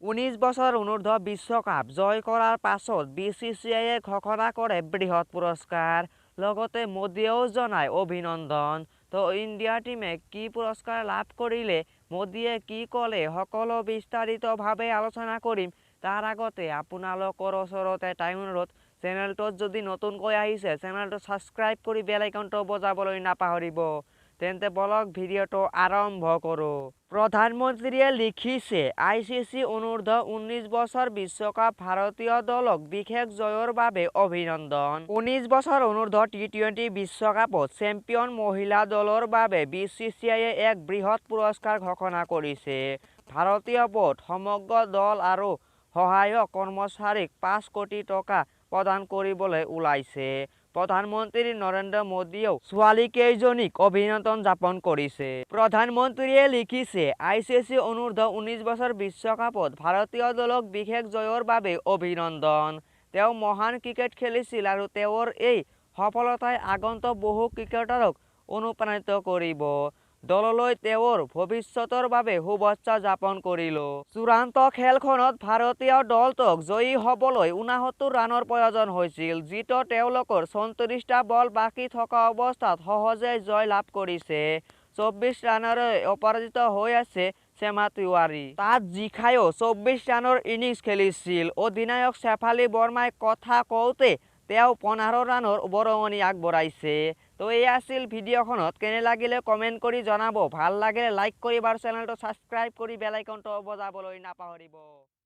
19 বছৰ অনূৰ্ধ্ব বিশ্বকাপ জয় কৰাৰ পাছত BCCIয়ে ঘোষণা কৰে বৃহৎ পুৰস্কাৰ। লগতে মোদীয়েও জনায় অভিনন্দন। তো ইণ্ডিয়া টিমে কি পুৰস্কাৰ লাভ কৰিলে, মোদীয়ে কি ক'লে, সকলো বিস্তাৰিতভাৱে আলোচনা কৰিম। তাৰ আগতে আপোনালোকৰ ওচৰতে এটা অনুৰোধ, চেনেলটোত যদি নতুনকৈ আহিছে চেনেলটো ছাবস্ক্ৰাইব কৰি বেল আইকনটো বজাবলৈ নাপাহৰিব। তেন্তে বলক ভিডিঅ'টো আৰম্ভ কৰোঁ। প্ৰধানমন্ত্ৰীয়ে লিখিছে, ICC অনূৰ্ধ্ব 19 বছৰ বিশ্বকাপ ভাৰতীয় দলক বিশেষ জয়ৰ বাবে অভিনন্দন। 19 বছৰ অনূৰ্ধ্ব T20 বিশ্বকাপত চেম্পিয়ন মহিলা দলৰ বাবে BCCIয়ে এক বৃহৎ পুৰস্কাৰ ঘোষণা কৰিছে। ভাৰতীয় বোৰ্ড সমগ্ৰ দল আৰু সহায়ক কৰ্মচাৰীক 5 কোটি টকা প্ৰদান কৰিবলৈ ওলাইছে। প্ৰধানমন্ত্ৰী নৰেন্দ্ৰ মোদীয়েও ছোৱালীকেইজনীক অভিনন্দন জ্ঞাপন কৰিছে। প্ৰধানমন্ত্ৰীয়ে লিখিছে, ICC অনূৰ্ধ্ব 19 বছৰ বিশ্বকাপত ভাৰতীয় দলক বিশেষ জয়ৰ বাবে অভিনন্দন। তেওঁ মহান ক্ৰিকেট খেলিছিল আৰু তেওঁৰ এই সফলতাই আগন্তুক বহু ক্ৰিকেটাৰক অনুপ্ৰাণিত কৰিব। দললৈ তেওঁৰ ভৱিষ্যতৰ বাবে শুভেচ্ছা জ্ঞাপন কৰিলো। চূড়ান্ত খেলখনত ভাৰতীয় দলটোক জয়ী হ'বলৈ 69 ৰানৰ প্ৰয়োজন হৈছিল, যিটো তেওঁলোকৰ 34টা বল বাকী থকা অৱস্থাত সহজেই জয় লাভ কৰিছে। 24 ৰানেৰে অপৰাজিত হৈ আছে চেমা তিৱাৰী। তাত জিখায়ো 24 ৰানৰ ইনিংছ খেলিছিল। অধিনায়ক শেফালী বৰ্মাই কথা কওঁতে তেওঁ 15 ৰানৰ বৰঙণি আগবঢ়াইছে। তো এই আছিল ভিডিঅ'খনত। কেনে লাগিলে কমেণ্ট কৰি জনাব। ভাল লাগিলে লাইক কৰিব আৰু চেনেলটো ছাবস্ক্ৰাইব কৰি বেল আইকনটো বজাবলৈ নাপাহৰিব।